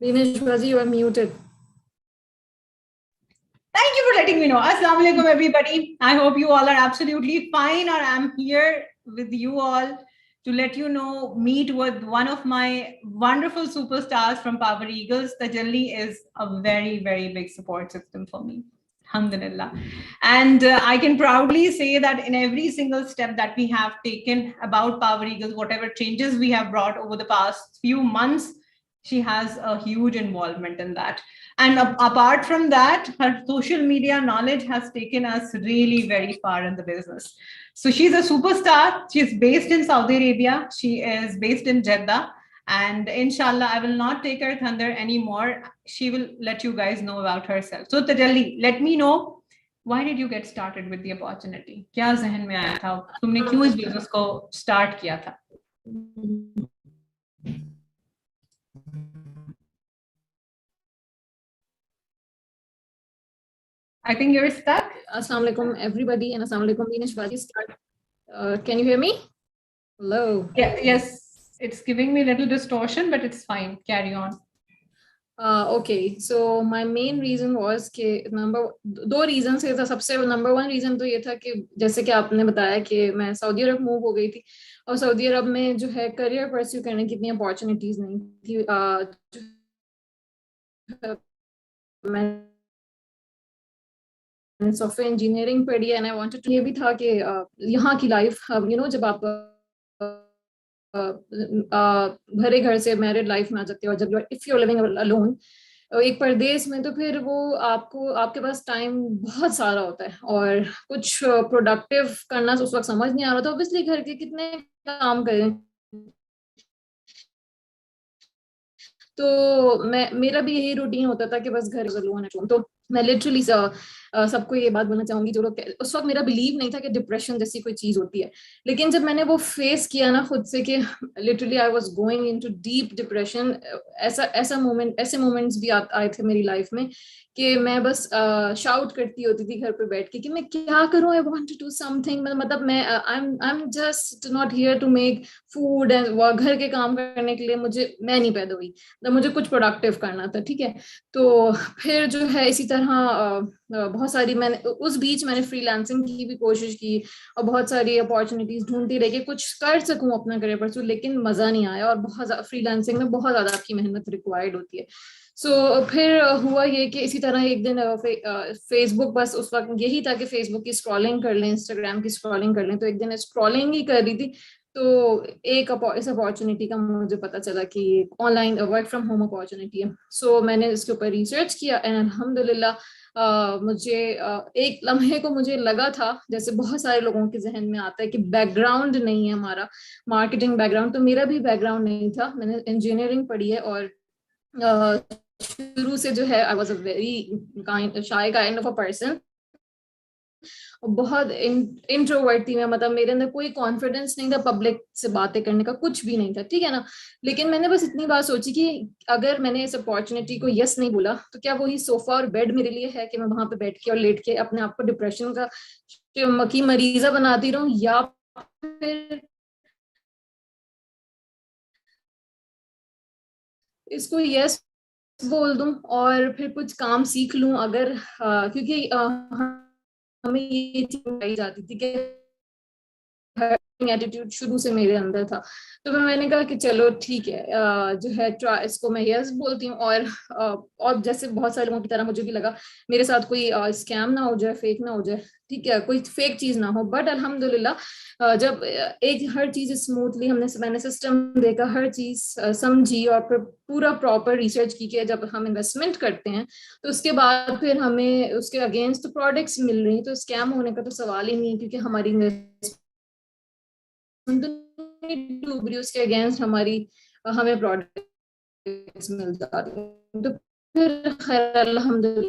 Dinesh Baji, you are muted. Thank you for letting me know. Assalamu alaikum, everybody. I hope you all are absolutely fine, or I'm here with you all to let you know, meet with one of my wonderful superstars from Power Eagles. Tajalli is a very, very big support system for me. Alhamdulillah. And I can proudly say that in every single step that we have taken about Power Eagles, whatever changes we have brought over the past few months, she has a huge involvement in that. And apart from that, her social media knowledge has taken us really very far in the business. So she's a superstar. She's based in Saudi Arabia. She is based in Jeddah. And inshallah, I will not take her thunder anymore. She will let you guys know about herself. So Tajalli, let me know, why did you get started with the opportunity? क्या जहन में आया था? तुमने क्यों इस business को start किया था? I think you're stuck. Assalamu alaikum, everybody, and assalamu alaikum, Dinesh Baji. Can you hear me? Hello. Yeah, yes, it's giving me a little distortion, but it's fine. Carry on. Okay, so my main reason was कि दो reasons थे. सबसे number one reason तो ये था कि जैसे कि आपने बताया कि मैं सऊदी अरब मूव हो गई थी और सऊदी अरब में जो है करियर परस्यू करने की इतनी अपॉर्चुनिटीज नहीं थी. मैं सॉफ्टवेयर इंजीनियरिंग पढ़ी एंड आई वांटेड टू. ये भी था कि यहाँ की लाइफ जब आप भरे घर से मैरिड लाइफ में आ जाते हो, जब if you are living alone एक परदेश में, तो फिर वो आपके पास टाइम बहुत सारा होता है और कुछ प्रोडक्टिव करना उस वक्त समझ नहीं आ रहा था. ऑब्वियसली घर के कितने काम करें, तो मेरा भी यही रूटीन होता था कि बस घर कर. तो मैं लिटरली सबको ये बात बोलना चाहूंगी जो लोग, उस वक्त मेरा बिलीव नहीं था कि डिप्रेशन जैसी कोई चीज होती है, लेकिन जब मैंने वो फेस किया ना खुद से कि literally I was going into deep depression. ऐसे मोमेंट्स भी आए थे मेरी लाइफ में कि मैं बस शाउट करती होती थी घर पे बैठ के कि मैं क्या करूं, I want to do something. मतलब मैं I am just not here to make food and घर के काम करने के लिए मैं नहीं पैदा हुई, तो मुझे कुछ प्रोडक्टिव करना था. ठीक है, तो फिर जो है इसी तरह बहुत सारी उस बीच मैंने फ्रीलांसिंग की भी कोशिश की और बहुत सारी अपॉर्चुनिटीज ढूंढती रही कि कुछ कर सकूं अपना करियर परस्यू, लेकिन मजा नहीं आया. और बहुत फ्रीलांसिंग में बहुत ज्यादा आपकी मेहनत रिक्वायर्ड होती है. फिर हुआ ये कि इसी तरह एक दिन फेसबुक, बस उस वक्त यही था कि फेसबुक की स्क्रॉलिंग कर लें, इंस्टाग्राम की स्क्रॉलिंग कर लें. तो एक दिन स्क्रॉलिंग ही कर रही थी, तो इस अपॉर्चुनिटी का मुझे पता चला कि online work from home opportunity है. मैंने इसके ऊपर रिसर्च किया एंड अल्हम्दुलिल्लाह मुझे एक लम्हे को मुझे लगा था, जैसे बहुत सारे लोगों के जहन में आता है कि बैकग्राउंड नहीं है हमारा, मार्केटिंग बैकग्राउंड. तो मेरा भी बैकग्राउंड नहीं था. मैंने इंजीनियरिंग पढ़ी है और शुरू से जो है I was a very shy kind of a person. बहुत इंट्रोवर्ट थी मैं, मतलब मेरे अंदर कोई कॉन्फिडेंस नहीं था पब्लिक से बातें करने का, कुछ भी नहीं था. ठीक है ना, लेकिन मैंने बस इतनी बात सोची कि अगर मैंने इस अपॉर्चुनिटी को यस नहीं बोला तो क्या वही सोफा और बेड मेरे लिए है कि मैं वहां पे बैठ के और लेट के अपने आप को डिप्रेशन का की मरीजा बनाती रहूं, या फिर इसको यस बोल दूं और फिर कुछ काम सीख लूं. अगर क्योंकि हमें ये चीज बताई जाती थी कि एटीट्यूड शुरू से मेरे अंदर था. तो मैंने कहा कि चलो ठीक है, जो है इसको मैं यस बोलती हूँ. और जैसे बहुत सारे लोगों की तरह मुझे भी लगा मेरे साथ कोई स्कैम ना हो जाए, फेक ना हो जाए, ठीक है, कोई फेक चीज ना हो. बट अल्हम्दुलिल्लाह जब हर चीज स्मूथली मैंने सिस्टम देखा, हर चीज समझी और फिर पूरा प्रॉपर रिसर्च की कि जब हम इन्वेस्टमेंट करते हैं तो उसके बाद फिर हमें उसके अगेंस्ट प्रोडक्ट्स मिल रही, तो स्कैम होने का तो सवाल ही नहीं है, क्योंकि हमारी डूब रही, उसके अगेंस्ट हमें प्रोडक्ट्स मिल जाती है. तो फिर खैर अल्हम्दुलिल्लाह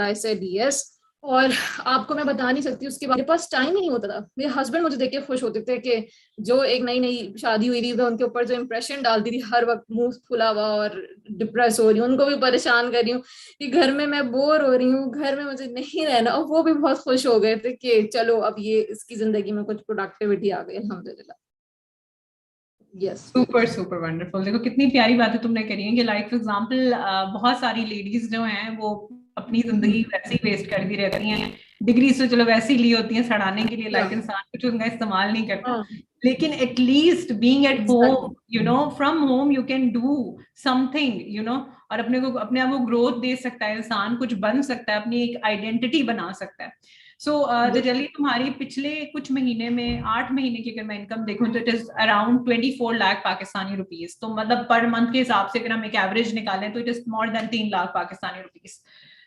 आई सेड यस. और आपको मैं बता नहीं सकती, उसके बाद मेरे पास टाइम ही नहीं होता था. मेरे हस्बैंड मुझे देख के खुश होते थे कि जो एक नई नई शादी हुई थी तो उनके ऊपर जो इम्प्रेशन डालती थी हर वक्त मुंह फुला हुआ और डिप्रेस हो रही हूँ, उनको भी परेशान कर रही हूँ कि घर में मैं बोर हो रही हूँ, घर में मुझे नहीं रहना. और वो भी बहुत खुश हो गए थे कि चलो अब ये इसकी जिंदगी में कुछ प्रोडक्टिविटी आ गई अल्हम्दुलिल्लाह. Yes super super wonderful. देखो कितनी प्यारी बातें तुमने करी है कि लाइक फॉर एग्जांपल बहुत सारी लेडीज जो हैं वो अपनी जिंदगी वैसे ही वेस्ट करती रहती हैं, डिग्री तो चलो वैसे ही ली होती हैं सड़ाने के लिए, लाइक इंसान कुछ उनका इस्तेमाल नहीं करता, लेकिन at least being at home, you know, from home you can do something, you know, और अपने को अपने आप को ग्रोथ दे सकता है इंसान, कुछ बन सकता है, अपनी एक आइडेंटिटी बना सकता है। सो जल्दी तुम्हारी पिछले कुछ महीने में 8 महीने की अगर मैं इनकम देखूं तो it is around 24 lakh Pakistani rupees. तो मतलब पर मंथ के हिसाब से अगर हम एक एवरेज निकालें तो it is more than 3 lakh Pakistani rupees.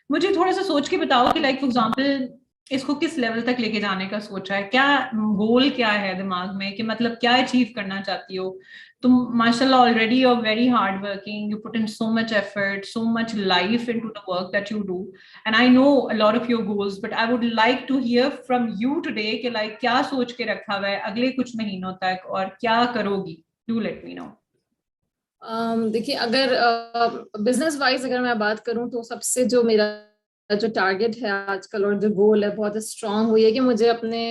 मुझे थोड़ा सा सोच के बताओ कि लाइक फॉर एग्जांपल इसको किस लेवल तक लेके जाने का सोचा है, क्या गोल क्या है दिमाग में, कि मतलब क्या अचीव करना चाहती हो तुम? माशाल्लाह already you are very hard working, you put in so much effort, so much life into the work that you do, and I know a lot of your goals, but I would like to hear from you today कि like क्या सोच के रखा हुआ है अगले कुछ महीनों तक और क्या करोगी? Do let me know. देखिए, अगर बिजनेस वाइज अगर मैं बात करूं तो सबसे जो मेरा जो टारगेट है आजकल और जो गोल है बहुत स्ट्रांग हुई है कि मुझे अपने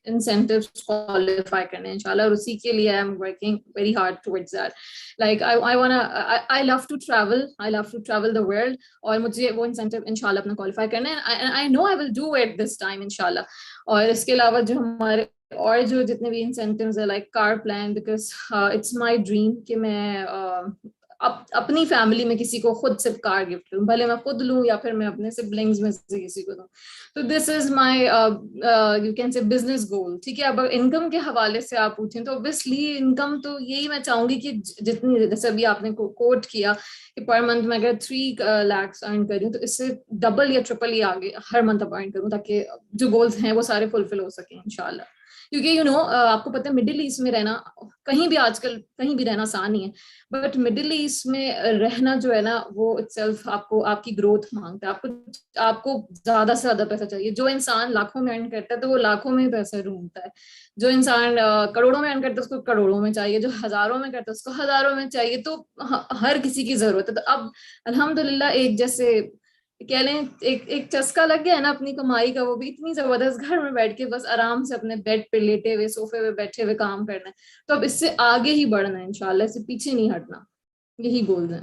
incentives qualify करने हैं इंशाल्लाह, और उसी के लिए I am working very hard towards that. Like I love to travel the world, और मुझे वो इंसेंटिव इंशाल्लाह अपना क्वालिफाई करना है। I know I will do it this time इंशाल्लाह। और इसके अलावा जो हमारे और जो जितने भी इंसेंटिव्स है like car plan, because it's my dream कि मैं अपनी फैमिली में किसी को खुद सिर्फ कार गिफ्ट करूं, भले मैं खुद लूं या फिर मैं अपने सिबलिंग्स में से किसी को दूं। तो this is my you can say business गोल। ठीक है, अब इनकम के हवाले से आप पूछें तो ऑब्वियसली इनकम तो यही मैं चाहूंगी कि जितनी, जैसे अभी आपने कोट किया कि पर मंथ में अगर 3 लाख अर्न करूं तो इससे डबल या ट्रिपल ही आगे हर मंथ अर्न करूं, ताकि जो गोल्स हैं वो सारे फुलफिल हो सके इंशाल्लाह। क्योंकि यू नो आपको पता है मिडिल ईस्ट में रहना, कहीं भी आजकल कहीं भी रहना आसान नहीं है, बट मिडिल ईस्ट में रहना जो है ना वो इटसेल्फ आपको आपकी ग्रोथ मांगता है। आपको ज्यादा से ज्यादा पैसा चाहिए। जो इंसान लाखों में अर्न करता है तो वो लाखों में पैसा ढूंढता है, जो इंसान करोड़ों में अर्न करता है उसको करोड़ों में चाहिए, जो हजारों में करता है उसको हजारों में चाहिए। तो हर किसी की जरूरत है। तो अब अल्हम्दुलिल्लाह एक जैसे कह लें एक चस्का लग गया है ना अपनी कमाई का, वो भी इतनी जबरदस्त, घर में बैठ के बस आराम से अपने बेड पे लेटे हुए सोफे पे बैठे हुए काम करना है। तो अब इससे आगे ही बढ़ना है इंशाल्लाह, इससे पीछे नहीं हटना। यही गोल्स हैं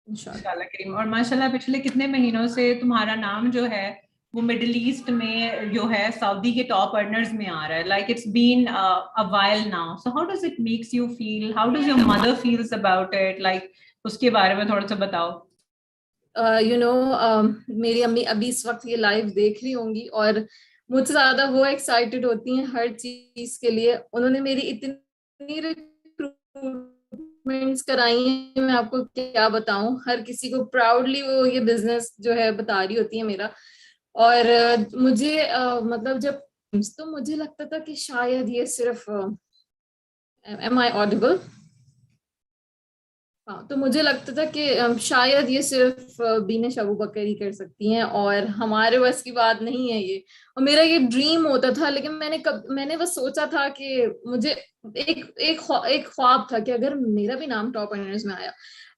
इंशाल्लाह करीम। और माशाल्लाह पिछले कितने महीनों से तुम्हारा नाम जो है वो मिडिल ईस्ट में जो है सऊदी के टॉप अर्नर्स में आ रहा है, like it's been a while now. So how does it makes you feel, how does your mother feels about it, like उसके बारे में थोड़ा सा बताओ। यू नो मेरी अम्मी अभी इस वक्त ये लाइव देख रही होंगी, और मुझसे ज्यादा वो एक्साइटेड होती हैं हर चीज के लिए। उन्होंने मेरी इतनी रिक्रूटमेंट्स कराई हैं, मैं आपको क्या बताऊं। हर किसी को प्राउडली वो ये बिजनेस जो है बता रही होती है मेरा। और मुझे मतलब जब तो मुझे लगता था कि शायद ये सिर्फ एम आई ऑडिबल, हाँ, तो मुझे लगता था कि शायद ये सिर्फ बीनेश अबू बकर ही कर सकती हैं और हमारे बस की बात नहीं है ये। और मेरा ये ड्रीम होता था, लेकिन मैंने बस सोचा था कि मुझे एक ख्वाब था कि अगर मेरा भी नाम टॉप अर्नर्स में आया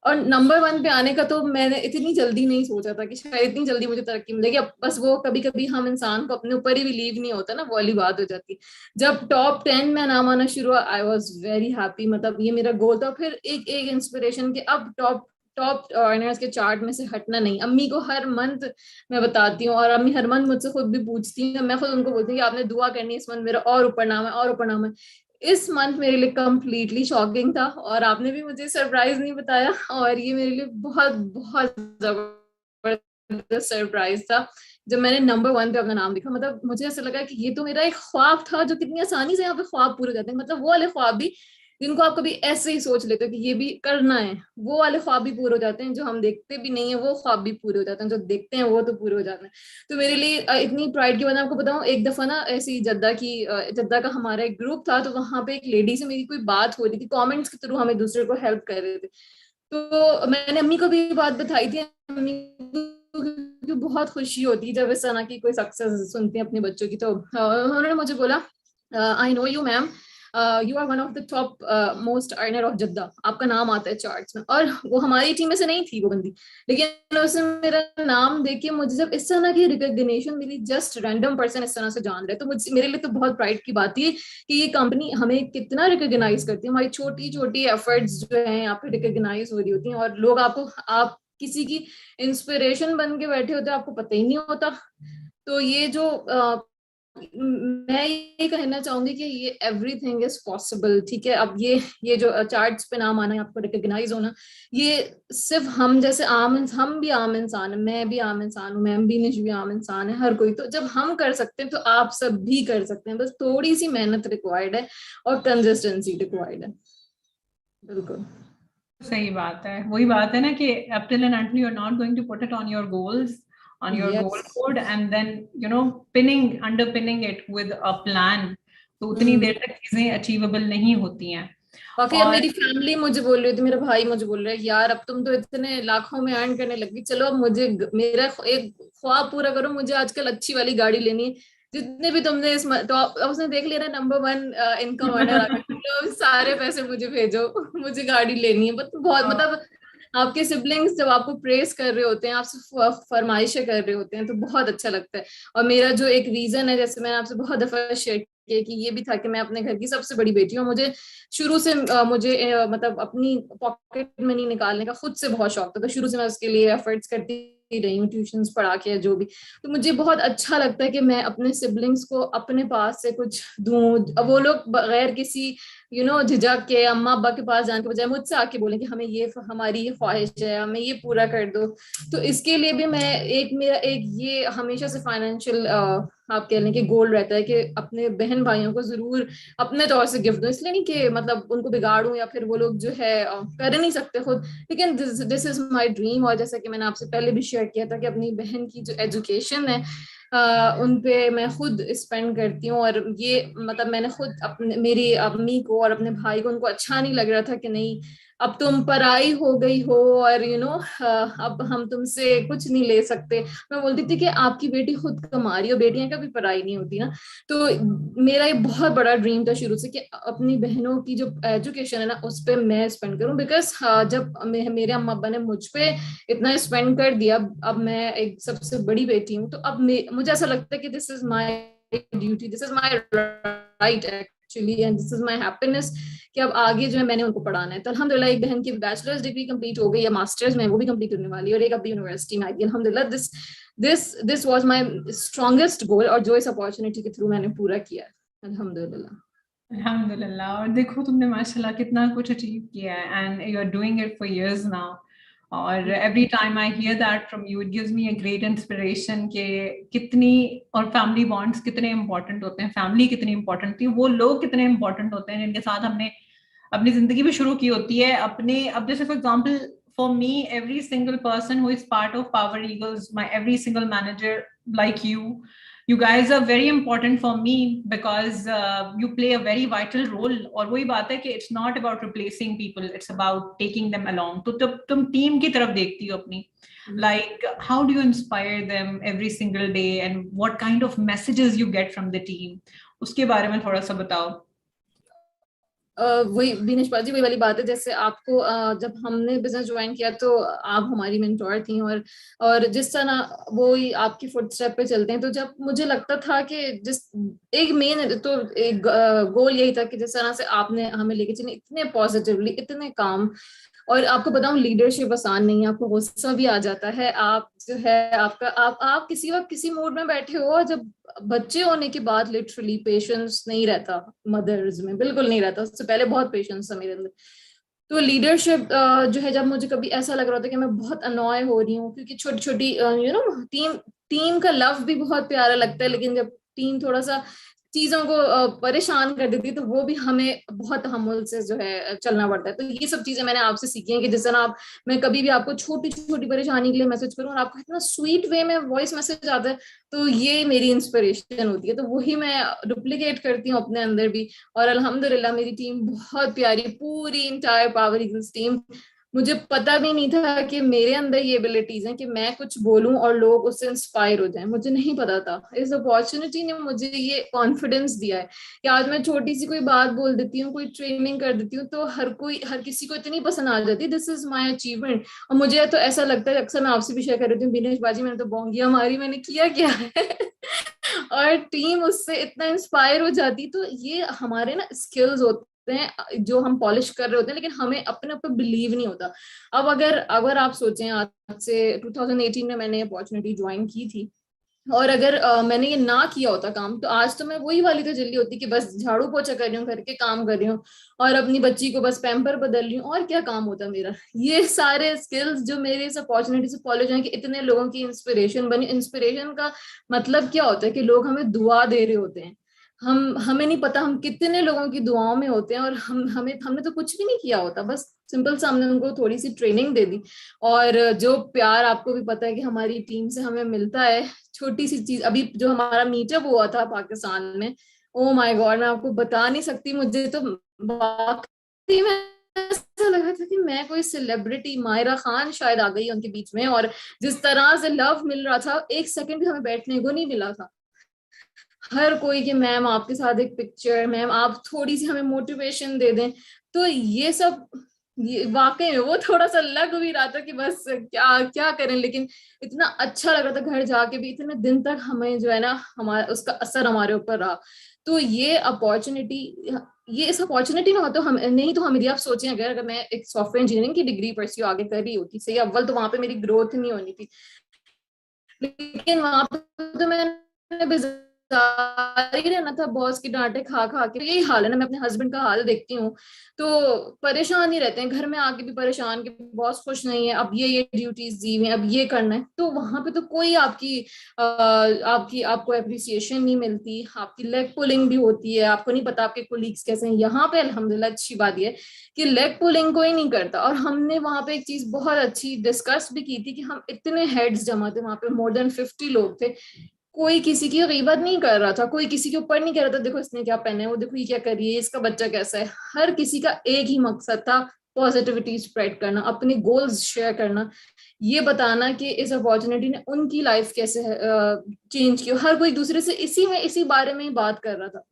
और नंबर 1 पे आने का, तो मैंने इतनी जल्दी नहीं सोचा था कि शायद इतनी जल्दी मुझे तरक्की मिलेगी। अब बस वो कभी कभी हम इंसान को अपने ऊपर ही बिलीव नहीं होता ना, वो वाली बात हो जाती। जब टॉप 10 में नाम आना शुरू हुआ, आई वॉज वेरी हैप्पी। मतलब ये मेरा गोल था। फिर एक एक इंस्पिरेशन के अब टॉप टॉप अर्नर्स के चार्ट में से हटना नहीं। अम्मी को हर मंथ मैं बताती हूँ, और अम्मी हर मंथ मुझसे खुद भी पूछती है, मैं खुद उनको बोलती हूँ कि आपने दुआ करनी है इस मंथ मेरा और ऊपर नाम है और ऊपर नाम है। इस मंथ मेरे लिए कंप्लीटली शॉकिंग था, और आपने भी मुझे सरप्राइज नहीं बताया, और ये मेरे लिए बहुत बहुत जबरदस्त सरप्राइज था जब मैंने नंबर 1 पे अपना नाम लिखा। मतलब मुझे ऐसा लगा कि ये तो मेरा एक ख्वाब था, जो कितनी आसानी से यहाँ पे ख्वाब पूरे हो जाते हैं। मतलब वो वाले ख्वाब भी जिनको आप कभी ऐसे ही सोच लेते हो कि ये भी करना है, वो वाले ख्वाब भी पूरे हो जाते हैं। जो हम देखते भी नहीं है वो ख्वाब भी पूरे हो जाते हैं, जो देखते हैं वो तो पूरे हो जाते हैं। तो मेरे लिए इतनी प्राइड की बात आपको बताऊं, एक दफा ना ऐसी जद्दा का हमारा एक ग्रुप था, तो वहां पे एक लेडी से मेरी कोई बात हो रही थी, कमेंट्स के थ्रू हम एक दूसरे को हेल्प कर रहे थे। तो मैंने अम्मी को भी बात बताई थी। अम्मी को बहुत खुशी होती है जब इस तरह की कोई सक्सेस सुनती है अपने बच्चों की। तो उन्होंने मुझे बोला, I know you ma'am, you are one of the top most earner of Jeddah, आपका नाम आता है चार्ट्स में। और वो हमारी टीम में से नहीं थी वो बंदी, लेकिन उसने मेरा नाम देख के मुझे जब इस तरह की रिकॉग्निशन मिली, जस्ट रैंडम पर्सन इस तरह से जान रहे, तो मुझे, मेरे लिए तो बहुत प्राइड की बात थी कि ये कंपनी हमें कितना रिकॉग्नाइज करती है, हमारी छोटी छोटी एफर्ट्स जो है यहाँ पे रिकॉग्नाइज हो रही होती हैं, और लोग आपको, आप किसी की इंस्पिरेशन बन के बैठे होते हैं, आपको पता ही नहीं होता। तो ये जो मैं ये कहना चाहूंगी कि ये एवरीथिंग इज पॉसिबल, ठीक है। अब ये जो चार्ट्स पे नाम आना है, आपको रिकॉग्नाइज होना, ये सिर्फ हम जैसे हम भी आम इंसान है, मैं भी आम इंसान हूँ, मैम भी निश भी आम इंसान है, हर कोई। तो जब हम कर सकते हैं तो आप सब भी कर सकते हैं, बस थोड़ी सी मेहनत रिक्वायर्ड है और कंसिस्टेंसी रिक्वायर्ड है। बिल्कुल सही बात है, वही बात है ना कि up till and until you're not going to put it on your goals, on your Yes. goal board, and then underpinning it with a plan, तो उतनी देर तक चीजें अचीवेबल नहीं होती हैं। बाकी अब मेरी फैमिली मुझे बोल रही थी, मेरा भाई मुझे बोल रहा है, यार अब तुम तो इतने लाखों में अर्न करने लगी, चलो अब मुझे मेरा एक ख्वाब पूरा करो, मुझे आजकल अच्छी वाली गाड़ी लेनी है, जितने भी तुमने तो उसने देख लिया ना, नंबर 1 इनकम अर्नर आ गया, सारे पैसे मुझे भेजो, मुझे गाड़ी लेनी है। बहुत मतलब आपके सिबलिंग्स जब आपको प्रेस कर रहे होते हैं, आपसे फरमाइशें कर रहे होते हैं, तो बहुत अच्छा लगता है। और मेरा जो एक रीजन है, जैसे मैंने आपसे बहुत दफा शेयर किया कि ये भी था कि मैं अपने घर की सबसे बड़ी बेटी हूँ, मुझे शुरू से मतलब अपनी पॉकेट मनी निकालने का खुद से बहुत शौक था, तो शुरू से मैं उसके लिए एफर्ट्स करती रही हूँ, ट्यूशंस पढ़ा के जो भी। तो मुझे बहुत अच्छा लगता है कि मैं अपने सिबलिंग्स को अपने पास से कुछ दूं, अब वो लोग बगैर किसी झिझक के अम्मा अब्बा के पास जाने के बजाय मुझसे आके बोले कि हमें ये, हमारी ये ख्वाहिश है, हमें ये पूरा कर दो। तो इसके लिए भी मैं मेरा ये हमेशा से फाइनेंशियल आप कह लें कि गोल रहता है कि अपने बहन भाइयों को जरूर अपने तौर से गिफ्ट दूं। इसलिए नहीं कि मतलब उनको बिगाड़ूं या फिर वो लोग जो है कर नहीं सकते खुद, लेकिन दिस इज माय ड्रीम। और जैसा कि मैंने आपसे पहले भी शेयर किया था कि अपनी बहन की जो एजुकेशन है उन पे मैं खुद स्पेंड करती हूँ। और ये मतलब मैंने खुद अपने, मेरी अम्मी को और अपने भाई को, उनको अच्छा नहीं लग रहा था कि नहीं अब तुम पराई हो गई हो और अब हम तुमसे कुछ नहीं ले सकते। मैं बोलती थी कि आपकी बेटी खुद कमा रही हो, बेटियां कभी पराई नहीं होती ना। तो मेरा ये बहुत बड़ा ड्रीम था शुरू से कि अपनी बहनों की जो एजुकेशन है ना, उस पर मैं स्पेंड करूं, बिकॉज जब मेरे अम्मा अब्बा ने मुझ पे इतना स्पेंड कर दिया, अब मैं एक सबसे बड़ी बेटी हूँ, तो अब मुझे ऐसा लगता है कि this is my duty, this is my right actually, and this is my happiness कि अब आगे जो है मैंने उनको पढ़ाना है। तो अल्हम्दुलिल्लाह एक बहन की बैचलर्स डिग्री कंप्लीट हो गई है, मास्टर्स में वो भी कंप्लीट होने वाली है, और एक अब यूनिवर्सिटी में आएगी अल्हम्दुलिल्लाह। दिस वाज माय स्ट्रॉन्गेस्ट गोल, और जो इस अपॉर्चुनिटी के थ्रू मैंने पूरा किया है अल्हम्दुलिल्लाह। अल्हम्दुलिल्लाह। और देखो तुमने माशाल्लाह कितना कुछ अचीव किया है, and you are doing it for years now. और every time I hear that from you, it gives me a great inspiration कि कितनी, और फैमिली बॉन्ड्स कितने इंपॉर्टेंट होते हैं, फैमिली कितनी इंपॉर्टेंट थी, वो लोग कितने इंपॉर्टेंट होते हैं जिनके साथ हमने अपनी जिंदगी भी शुरू की होती है। अपने अब जैसे for example for me, every single person who is part of power eagles, my every single manager like you guys are very important for me because you play a very vital role। और वही बात है कि it's not about replacing people, it's about taking them along। तो तुम team की तरफ देखती हो अपनी, like how do you inspire them every single day and what kind of messages you get from the team, उसके बारे में थोड़ा सा बताओ। वही बीनेश जी, वही वाली बात है, जैसे आपको जब हमने बिजनेस ज्वाइन किया तो आप हमारी मेंटोर थी, और जिस तरह वो आपकी फुटस्टेप पे चलते हैं, तो जब मुझे लगता था कि जिस एक मेन तो एक गोल यही था कि जिस तरह से आपने हमें लेके चले इतने पॉजिटिवली, इतने काम। और आपको बताऊं लीडरशिप आसान नहीं है, आपको गुस्सा भी आ जाता है, आप जो है आपका आप किसी वक्त किसी मूड में बैठे हो, जब बच्चे होने के बाद लिटरली पेशेंस नहीं रहता मदर्स में, बिल्कुल नहीं रहता, उससे पहले बहुत पेशेंस था मेरे अंदर। तो लीडरशिप जो है, जब मुझे कभी ऐसा लग रहा था कि मैं बहुत अनॉय हो रही हूँ, क्योंकि छोटी छोटी टीम का लव भी बहुत प्यारा लगता है, लेकिन जब टीम थोड़ा सा चीजों को परेशान कर देती है, तो वो भी हमें बहुत तहम्मुल से जो है चलना पड़ता है। तो ये सब चीजें मैंने आपसे सीखी हैं कि जिस तरह मैं कभी भी आपको छोटी छोटी परेशानी के लिए मैसेज करूँ और आपको इतना स्वीट वे में वॉइस मैसेज आता है, तो ये मेरी इंस्पिरेशन होती है। तो वही मैं डुप्लीकेट करती हूँ अपने अंदर भी। और अल्हम्दुलिल्लाह मेरी टीम बहुत प्यारी, पूरी इंटायर पावर ईगल्स टीम मुझे पता भी नहीं था कि मेरे अंदर ये एबिलिटीज हैं कि मैं कुछ बोलूं और लोग उससे इंस्पायर हो जाएं, मुझे नहीं पता था। इस अपॉर्चुनिटी ने मुझे ये कॉन्फिडेंस दिया है कि आज मैं छोटी सी कोई बात बोल देती हूँ, कोई ट्रेनिंग कर देती हूँ, तो हर किसी को इतनी पसंद आ जाती है। This is my achievement. और मुझे तो ऐसा लगता है, अक्सर मैं आपसे भी शेयर कर रही हूँ, बिनेश बाजी मैंने तो बोंगिया मारी, मैंने किया क्या है और टीम उससे इतना इंस्पायर हो जाती। तो ये हमारे ना स्किल्स होते हैं जो हम पॉलिश कर रहे होते हैं, लेकिन हमें अपने ऊपर बिलीव नहीं होता। अब अगर अगर आप सोचें, आज से 2018 में मैंने अपॉर्चुनिटी ज्वाइन की थी, और अगर मैंने ये ना किया होता काम, तो आज तो मैं वही वाली तो जल्दी होती कि बस झाड़ू पोछा कर रही हूँ, घर के काम कर रही हूँ और अपनी बच्ची को बस पैम्पर बदल रही हूँ, और क्या काम होता मेरा। ये सारे स्किल्स जो मेरे इस अपॉर्चुनिटी से कॉलेज हैं कि इतने लोगों की इंस्पिरेशन बनी। इंस्पिरेशन का मतलब क्या होता है कि लोग हमें दुआ दे रहे होते हैं। हमें नहीं पता हम कितने लोगों की दुआओं में होते हैं, और हमने तो कुछ भी नहीं किया होता, बस सिंपल से हमने उनको थोड़ी सी ट्रेनिंग दे दी। और जो प्यार आपको भी पता है कि हमारी टीम से हमें मिलता है, छोटी सी चीज, अभी जो हमारा मीटअप हुआ था पाकिस्तान में, ओ माय गॉड, मैं आपको बता नहीं सकती। मुझे तो वाकई में ऐसा लगा था कि मैं कोई सेलिब्रिटी, मायरा खान शायद आ गई उनके बीच में। और जिस तरह से लव मिल रहा था, एक सेकंड भी हमें बैठने को नहीं मिला था। हर कोई कि मैम आपके साथ एक पिक्चर, मैम आप थोड़ी सी हमें मोटिवेशन दे दें। तो ये सब, ये वाकई में वो थोड़ा सा लग भी रहा था कि बस क्या क्या करें, लेकिन इतना अच्छा लग रहा था घर जाके भी, इतने दिन तक हमें जो है ना, हमारा उसका असर हमारे ऊपर रहा। तो ये अपॉर्चुनिटी, ये इस अपॉर्चुनिटी ना हो तो हम नहीं, तो हम यदि आप सोचें, अगर मैं एक सॉफ्टवेयर इंजीनियरिंग की डिग्री परस्यू आगे कर रही होती, सही, अव्वल तो वहां पे मेरी ग्रोथ नहीं होनी थी, लेकिन वहां पे तो मैंने बाजार ही रहना था, बॉस की डांटे खा खा के। यही हाल है ना, मैं अपने हस्बैंड का हाल देखती हूँ तो परेशान ही रहते हैं, घर में आके भी परेशान कि बॉस खुश नहीं है, अब ये ड्यूटीज दी हुई हैं, अब ये करना है। तो वहां पे तो कोई आपको अप्रिसिएशन नहीं मिलती, आपकी लेग पुलिंग भी होती है, आपको नहीं पता आपके कोलीग्स कैसे हैं। यहाँ पे अल्हम्दुलिल्लाह अच्छी बात ये कि लेग पुलिंग कोई नहीं करता। और हमने वहां पे एक चीज बहुत अच्छी डिस्कस भी की थी कि हम इतने हेड्स जमा थे वहां पे, मोर देन 50 लोग थे, कोई किसी की गीबत नहीं कर रहा था, कोई किसी के ऊपर नहीं कह रहा था, देखो इसने क्या पहना है, वो देखो ये क्या कर रही है, इसका बच्चा कैसा है। हर किसी का एक ही मकसद था, पॉजिटिविटी स्प्रेड करना, अपने गोल्स शेयर करना, ये बताना कि इस अपॉर्चुनिटी ने उनकी लाइफ कैसे चेंज की। हर कोई दूसरे से इसी बारे में ही बात कर रहा था,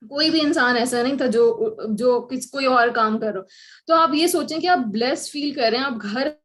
कोई भी इंसान ऐसा नहीं था जो जो कोई और काम कर रहा हो। तो आप ये सोचें कि आप ब्लेस फील कर रहे हैं, आप घर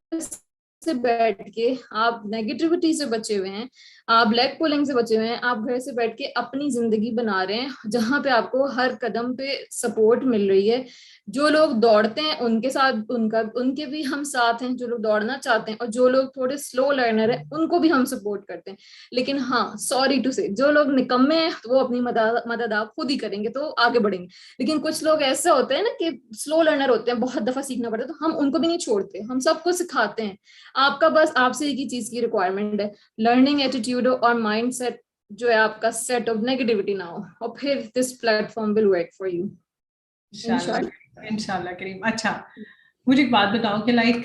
से बैठ के, आप नेगेटिविटी से बचे हुए हैं, आप ब्लैक पुलिंग से बचे हुए हैं, आप घर से बैठ के अपनी जिंदगी बना रहे हैं, जहां पे आपको हर कदम पे सपोर्ट मिल रही है। जो लोग दौड़ते हैं उनके साथ उनके भी हम साथ हैं, जो लोग दौड़ना चाहते हैं, और जो लोग थोड़े स्लो लर्नर हैं उनको भी हम सपोर्ट करते हैं। लेकिन हाँ, सॉरी टू से, जो लोग निकम्मे हैं तो वो अपनी मदद आप खुद ही करेंगे तो आगे बढ़ेंगे। लेकिन कुछ लोग ऐसे होते हैं ना कि स्लो लर्नर होते हैं, बहुत दफा सीखना पड़ता है, तो हम उनको भी नहीं छोड़ते, हम सबको सिखाते हैं। आपका बस आपसे एक ही चीज की रिक्वायरमेंट है, लर्निंग एटीट्यूड और माइंड सेट जो है आपका, सेट ऑफ नेगेटिविटी ना हो, और फिर this platform will work for you इंशाल्लाह। इंशाल्लाह करीम। अच्छा, मुझे एक बात बताओ कि लाइक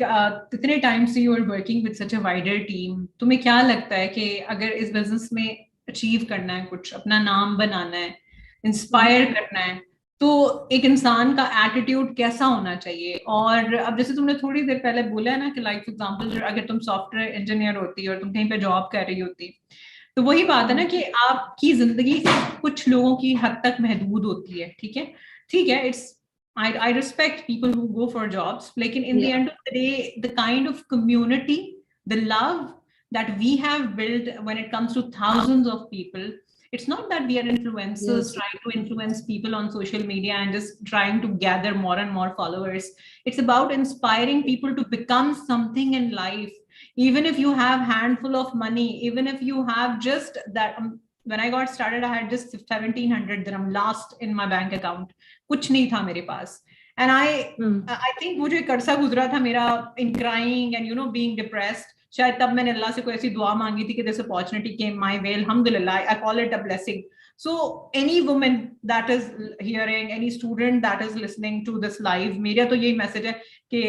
कितने टाइम से you are working with such a wider team, तुम्हें क्या लगता है कि अगर इस बिजनेस में अचीव करना है, कुछ अपना नाम बनाना है, इंस्पायर करना है, तो एक इंसान का एटीट्यूड कैसा होना चाहिए? और अब जैसे तुमने थोड़ी देर पहले बोला है ना कि लाइक फॉर एग्जांपल अगर तुम सॉफ्टवेयर इंजीनियर होती और तुम कहीं पे जॉब कर रही होती, तो वही बात है ना कि आपकी जिंदगी कुछ लोगों की हद तक महदूद होती है। ठीक है, ठीक है, it's I respect people who go for jobs. Like in the end of the day, the kind of community, the love that we have built when it comes to thousands of people, it's not that we are influencers trying to influence people on social media and just trying to gather more and more followers. It's about inspiring people to become something in life. Even if you have handful of money, even if you have just that, when I got started, I had just 1700 dirham last in my bank account. कुछ नहीं था मेरे पास. And I think वो जो एक अरसा गुजरा था मेरा in crying and being depressed, शायद तब मैंने अल्लाह से कोई ऐसी दुआ मांगी थी कि this opportunity came my way. Alhamdulillah, I call it a blessing. So any woman that is hearing, any student that is listening to this live, मेरा तो यही मैसेज है कि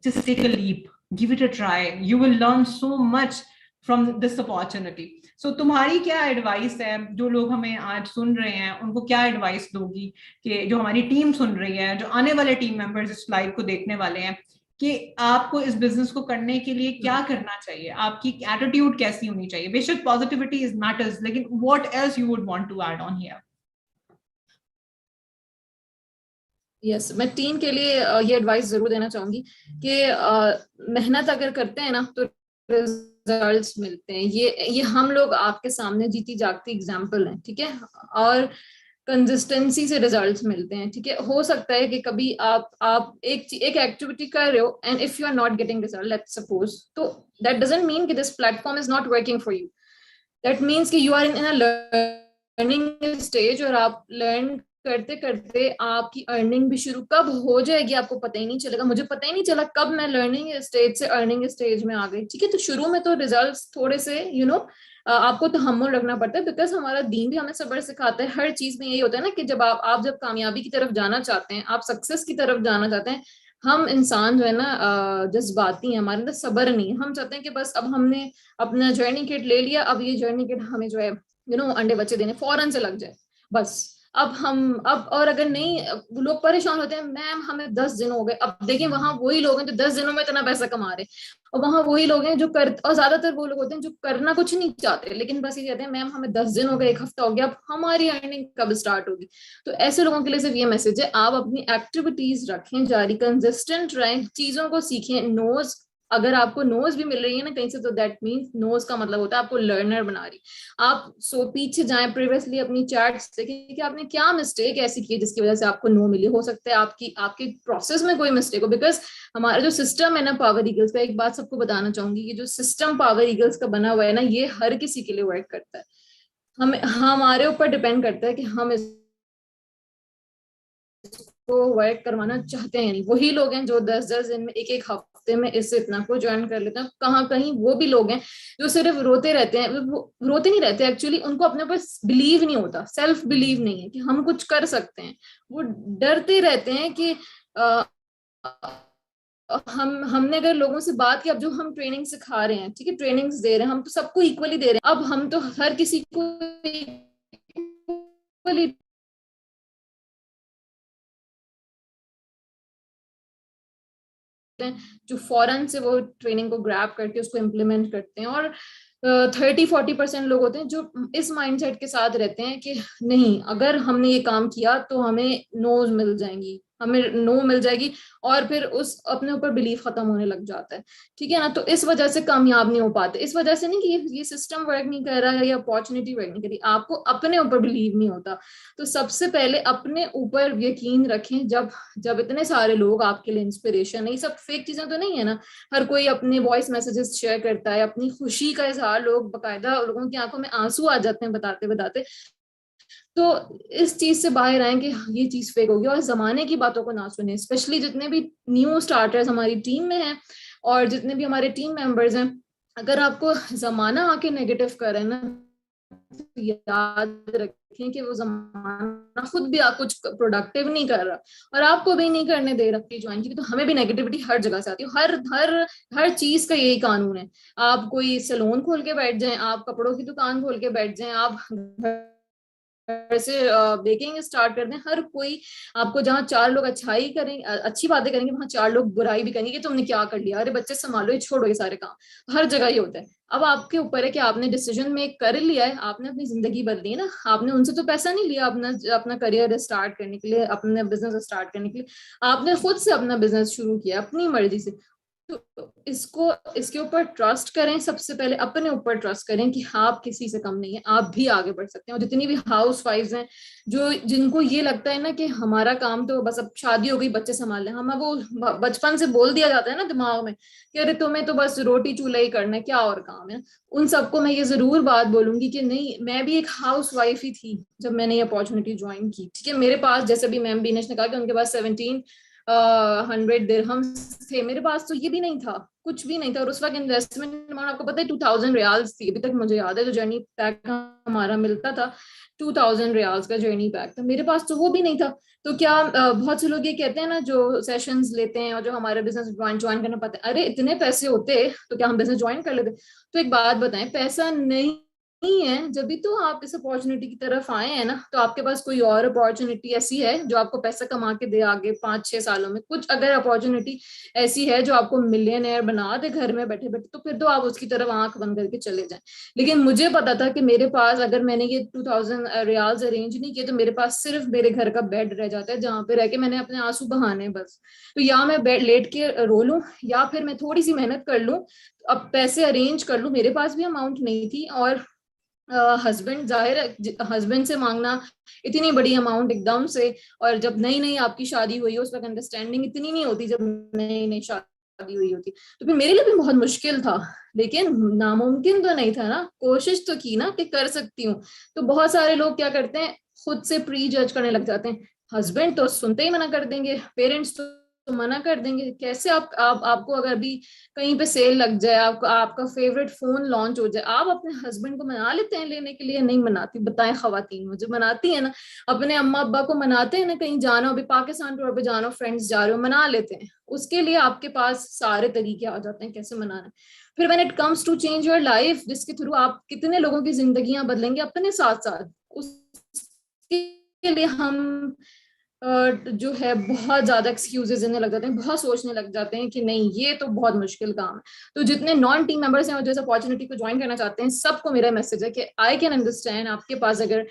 just take a leap, give it a try. You will learn so much from this opportunity. So तुम्हारी क्या advice है, जो लोग हमें आज सुन रहे हैं उनको क्या एडवाइस दोगी कि जो हमारी टीम सुन रही है, जो आने वाले टीम मेंबर्स इस लाइव को देखने वाले हैं, कि आपको इस बिजनेस को करने के लिए क्या करना चाहिए, आपकी एटीट्यूड कैसी होनी चाहिए? बेशक पॉजिटिविटी इज मैटर्स, लेकिन what else you would want to add on here? Yes, मैं टीम के लिए ये एडवाइस जरूर देना चाहूंगी कि मेहनत अगर करते हैं ना तो रिजल्ट्स मिलते हैं। ये हम लोग आपके सामने जीती जागती एग्जांपल हैं, ठीक है। और कंसिस्टेंसी से रिजल्ट्स मिलते हैं, ठीक है। हो सकता है कि कभी आप एक एक्टिविटी कर रहे हो and if you are not getting result, let's suppose, तो दैट डजंट मीन कि this platform is not working for you. That means कि you are in a learning stage, और आप लर्न करते करते आपकी अर्निंग भी शुरू कब हो जाएगी आपको पता ही नहीं चलेगा। मुझे पता ही नहीं चला कब मैं लर्निंग स्टेज से अर्निंग स्टेज में आ गई, ठीक है। तो शुरू में तो रिजल्ट्स थोड़े से आपको तहम्मुल रखना पड़ता है, बिकॉज हमारा दीन भी हमें सब्र सिखाता है। हर चीज में यही होता है ना कि जब आप जब कामयाबी की तरफ जाना चाहते हैं, आप सक्सेस की तरफ जाना चाहते हैं, हम इंसान जो है ना जज्बाती हैं, हमारे अंदर सब्र नहीं है। हम चाहते हैं कि बस अब हमने अपना जर्नी किट ले लिया, अब ये जर्नी किट हमें जो है अंडे बच्चे देने फौरन से लग जाए बस। अब हम अब और अगर नहीं, लोग परेशान होते हैं, मैम हमें 10 दिन हो गए। अब देखिए वहां वही लोग हैं जो 10 दिनों में इतना पैसा कमा रहे हैं, और वहां वही लोग हैं जो कर, और ज्यादातर वो लोग होते हैं जो करना कुछ नहीं चाहते, लेकिन बस ये कहते हैं मैम हमें 10 दिन हो गए, एक हफ्ता हो गया, अब हमारी अर्निंग कब स्टार्ट होगी। तो ऐसे लोगों के लिए सिर्फ ये मैसेज है, आप अपनी एक्टिविटीज रखें जारी, कंसिस्टेंट रहें, चीजों को सीखें। नोज, अगर आपको नोज भी मिल रही है ना कहीं से, तो दैट मीन्स नोज का मतलब होता है आपको लर्नर बना रही। आप पीछे जाएं प्रीवियसली अपनी चैट्स देखें कि आपने क्या मिस्टेक ऐसी की जिसकी वजह से आपको नो मिली। हो सकता है आपके प्रोसेस में कोई मिस्टेक हो, बिकॉज हमारा जो सिस्टम है ना पावर ईगल्स का, एक बात सबको बताना चाहूंगी, ये जो सिस्टम पावर ईगल्स का बना हुआ है ना, ये हर किसी के लिए वर्क करता है। हमारे ऊपर डिपेंड करता है कि हम को वर्क करवाना चाहते हैं नहीं। वही लोग हैं जो 10-10 दिन में, एक एक हफ्ते में इससे इतना को ज्वाइन कर लेते हैं। कहाँ कहीं वो भी लोग हैं जो सिर्फ रोते रहते हैं। वो रोते नहीं रहते एक्चुअली, उनको अपने ऊपर बिलीव नहीं होता, सेल्फ बिलीव नहीं है कि हम कुछ कर सकते हैं। वो डरते रहते हैं कि आ, हमने अगर लोगों से बात की, अब जो हम ट्रेनिंग सिखा रहे हैं, ठीक है, ट्रेनिंग्स दे रहे हैं, हम तो सबको इक्वली दे रहे हैं। अब हम तो हर किसी को इक्वली जो फौरन से वो ट्रेनिंग को ग्रैब करके उसको इम्प्लीमेंट करते हैं। और 30-40% लोग होते हैं जो इस माइंडसेट के साथ रहते हैं कि नहीं, अगर हमने ये काम किया तो हमें नोज मिल जाएंगी, हमें नो मिल जाएगी, और फिर उस अपने ऊपर बिलीफ खत्म होने लग जाता है, ठीक है ना। तो इस वजह से कामयाब नहीं हो पाते। इस वजह से नहीं कि ये सिस्टम वर्क नहीं कर रहा है या अपॉर्चुनिटी वर्क नहीं कर रही, आपको अपने ऊपर बिलीव नहीं होता। तो सबसे पहले अपने ऊपर यकीन रखें। जब जब इतने सारे लोग आपके लिए इंस्पिरेशन है, ये सब फेक चीजें तो नहीं है ना, हर कोई अपने वॉइस मैसेजेस शेयर करता है, अपनी खुशी का इजहार, लोग बकायदा, लोगों की आंखों में आंसू आ जाते हैं बताते बताते। तो इस चीज से बाहर आए कि ये चीज फेक होगी, और जमाने की बातों को ना सुने। स्पेशली जितने भी न्यू स्टार्टर्स हमारी टीम में हैं और जितने भी हमारे टीम मेंबर्स हैं, अगर आपको जमाना आके नेगेटिव करे ना, तो याद रखें कि वो जमाना खुद भी कुछ प्रोडक्टिव नहीं कर रहा और आपको भी नहीं करने दे रहा ज्वाइन की। तो हमें भी नेगेटिविटी हर जगह से आती है। हर हर हर चीज का यही कानून है। आप कोई सैलून खोल के बैठ जाएं, आप कपड़ों की दुकान खोल के बैठ जाएं, आप से बेकिंग स्टार्ट कर दें, हर कोई आपको, जहाँ 4 लोग अच्छाई करेंगे, अच्छी बातें करेंगे, वहां 4 लोग बुराई भी करेंगे कि तुमने क्या कर लिया, अरे बच्चे संभालो, ये छोड़ो, ये सारे काम हर जगह ही होता है। अब आपके ऊपर है कि आपने डिसीजन मेक कर लिया है, आपने अपनी जिंदगी बदली है ना। आपने उनसे तो पैसा नहीं लिया अपना अपना करियर स्टार्ट करने के लिए, अपने बिजनेस स्टार्ट करने के लिए। आपने खुद से अपना बिजनेस शुरू किया अपनी मर्जी से। तो इसके ऊपर ट्रस्ट करें। सबसे पहले अपने ऊपर ट्रस्ट करें कि आप किसी से कम नहीं है, आप भी आगे बढ़ सकते हैं। और जितनी भी हाउस वाइफ्स हैं जो जिनको ये लगता है ना कि हमारा काम तो बस अब शादी हो गई, बच्चे संभाल लें, हम वो बचपन से बोल दिया जाता है ना दिमाग में कि अरे तुम्हें तो बस रोटी चूल्हा ही करना है, क्या और काम है। उन सबको मैं ये जरूर बात बोलूंगी कि नहीं, मैं भी एक हाउस वाइफ ही थी जब मैंने ये अपॉर्चुनिटी ज्वाइन की, ठीक है। मेरे पास, जैसे भी मैम बीनेश ने कहा कि उनके पास 1700 दिरहम थे, मेरे पास तो ये भी नहीं था, कुछ भी नहीं था। और उस वक्त इन्वेस्टमेंट अमाउंट आपको पता है 2000 रियाल्स थी। अभी तक मुझे याद है जो जर्नी पैक हमारा मिलता था, 2000 रियाल्स का जर्नी पैक था। मेरे पास तो वो भी नहीं था। तो क्या बहुत से लोग ये कहते हैं ना जो सेशंस लेते हैं और जो हमारे बिजनेस ज्वाइन करना पाते हैं, अरे इतने पैसे होते तो क्या हम बिजनेस ज्वाइन कर लेते। तो एक बात बताएं, पैसा नहीं नहीं है, जब भी तो आप इस अपॉर्चुनिटी की तरफ आए हैं ना, तो आपके पास कोई और अपॉर्चुनिटी ऐसी है जो आपको पैसा कमा के दे आगे 5-6 सालों में, कुछ अगर अपॉर्चुनिटी ऐसी है जो आपको मिलियनेयर बना दे घर में बैठे बैठे, तो फिर तो आप उसकी तरफ आंख बंद करके चले जाएं। लेकिन मुझे पता था कि मेरे पास, अगर मैंने ये 2000 रियाल्स अरेंज नहीं किए, तो मेरे पास सिर्फ मेरे घर का बेड रह जाता है जहां पे रह के मैंने अपने आंसू बहाने बस। तो या मैं बेड लेट के रो लूं, या फिर मैं थोड़ी सी मेहनत कर लूं, अब पैसे अरेंज कर लूं। मेरे पास भी अमाउंट नहीं थी, और हस्बैंड, जाहिर है हस्बैंड से मांगना इतनी बड़ी अमाउंट एकदम से, और जब नई नई आपकी शादी हुई है उस वक्त अंडरस्टैंडिंग इतनी नहीं होती, जब नई नई शादी हुई होती, तो फिर मेरे लिए भी बहुत मुश्किल था। लेकिन नामुमकिन तो नहीं था ना, कोशिश तो की ना कि कर सकती हूँ। तो बहुत सारे लोग क्या करते हैं, खुद से प्री जज करने लग जाते हैं। हस्बैंड तो सुनते ही मना कर देंगे, पेरेंट्स तो मना कर देंगे। कैसे आपको अगर भी कहीं पे सेल लग जाए, आपको आपका फेवरेट फोन लॉन्च हो जाए, आप अपने हस्बैंड को मना लेते हैं लेने के लिए? नहीं मनाती, बताएं खवातीन मुझे। मनाती है ना, अपने अम्मा अब्बा को मनाते हैं ना, कहीं जाना हो, अभी पाकिस्तान टूर पे जाना हो, फ्रेंड्स जा रहे हो, मना लेते हैं। उसके लिए आपके पास सारे तरीके आ जाते हैं कैसे मनाना है। फिर when it comes to change your life, जिसके थ्रू आप कितने लोगों की जिंदगियां बदलेंगे अपने साथ साथ, उसके लिए हम जो है बहुत ज्यादा एक्सक्यूजेस देने लग जाते हैं, बहुत सोचने लग जाते हैं कि नहीं ये तो बहुत मुश्किल काम है। तो जितने नॉन टीम मेंबर्स हैं और जो इस अपॉर्चुनिटी को ज्वाइन करना चाहते हैं, सबको मेरा मैसेज है कि आई कैन अंडरस्टैंड, आपके पास अगर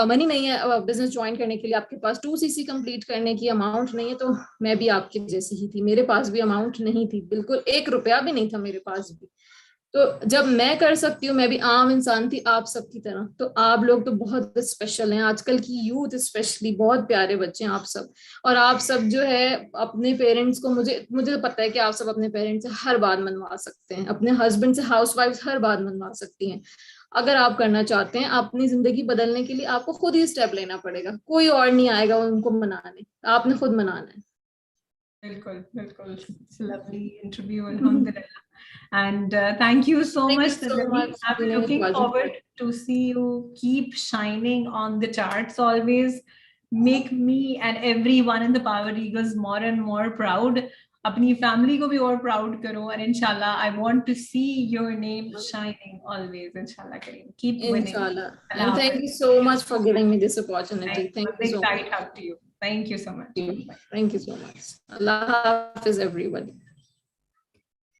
मनी नहीं है बिजनेस ज्वाइन करने के लिए, आपके पास 2cc कंप्लीट करने की अमाउंट नहीं है, तो मैं भी आपके जैसी ही थी, मेरे पास भी अमाउंट नहीं थी, बिल्कुल 1 रुपया भी नहीं था मेरे पास भी। तो जब मैं कर सकती हूँ, मैं भी आम इंसान थी आप सबकी तरह, तो आप लोग तो बहुत स्पेशल हैं, आजकल की यूथ स्पेशली बहुत प्यारे बच्चे हैं आप सब। और आप सब जो है अपने पेरेंट्स को, मुझे मुझे पता है कि आप सब अपने पेरेंट्स से हर बात मनवा सकते हैं, अपने हस्बैंड से, हाउसवाइफ हर बात मनवा सकती हैं। अगर आप करना चाहते हैं अपनी जिंदगी बदलने के लिए, आपको खुद ही स्टेप लेना पड़ेगा, कोई और नहीं आएगा उनको मनाने, आपने खुद मनाना है। बिल्कुल बिल्कुल, इट्स अ लवली इंटरव्यू, अल्हम्दुलिल्लाह. And thank you so Thank you much, so Tajani. much. I'm It's looking pleasure. forward to see you keep shining on the charts always. Make me and everyone in the Power Eagles more and more proud. अपनी family को भी और proud करो, and inshallah I want to see your name shining always. Inshallah Kareem. Keep winning. Inshallah. Allah And thank Hafiz. you so much for giving me this opportunity. Thank you Big so tight much. hug to you. Thank you so much. Bye. Thank you so much. Allah Hafiz everybody.